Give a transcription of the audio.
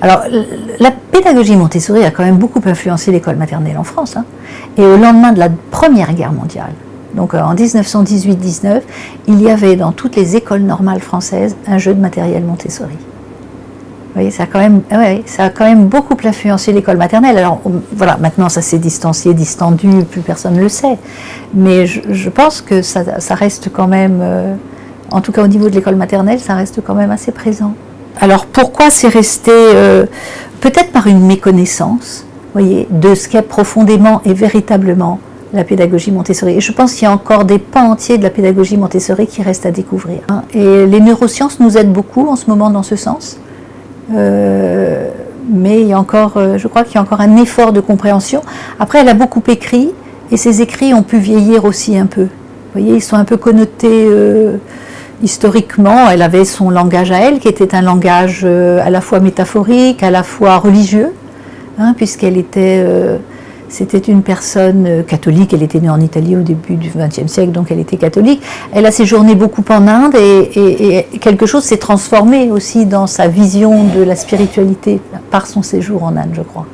Alors, la pédagogie Montessori a quand même beaucoup influencé l'école maternelle en France, hein. Et au lendemain de la Première Guerre mondiale, donc en 1918-19, il y avait dans toutes les écoles normales françaises un jeu de matériel Montessori. Vous voyez, ça a quand même beaucoup influencé l'école maternelle. Alors voilà, maintenant ça s'est distancié, distendu, plus personne ne le sait. Mais je pense que ça reste quand même, en tout cas au niveau de l'école maternelle, ça reste quand même assez présent. Alors pourquoi c'est resté, peut-être par une méconnaissance, vous voyez, de ce qu'est profondément et véritablement la pédagogie Montessori. Et je pense qu'il y a encore des pans entiers de la pédagogie Montessori qui restent à découvrir. Et les neurosciences nous aident beaucoup en ce moment dans ce sens. Mais il y a encore, je crois qu'il y a encore un effort de compréhension. Après, elle a beaucoup écrit, et ses écrits ont pu vieillir aussi un peu. Vous voyez, ils sont un peu connotés historiquement. Elle avait son langage à elle, qui était un langage à la fois métaphorique, à la fois religieux, hein, puisqu'elle était... c'était une personne catholique, elle était née en Italie au début du XXe siècle, donc elle était catholique. Elle a séjourné beaucoup en Inde et quelque chose s'est transformé aussi dans sa vision de la spiritualité par son séjour en Inde, je crois.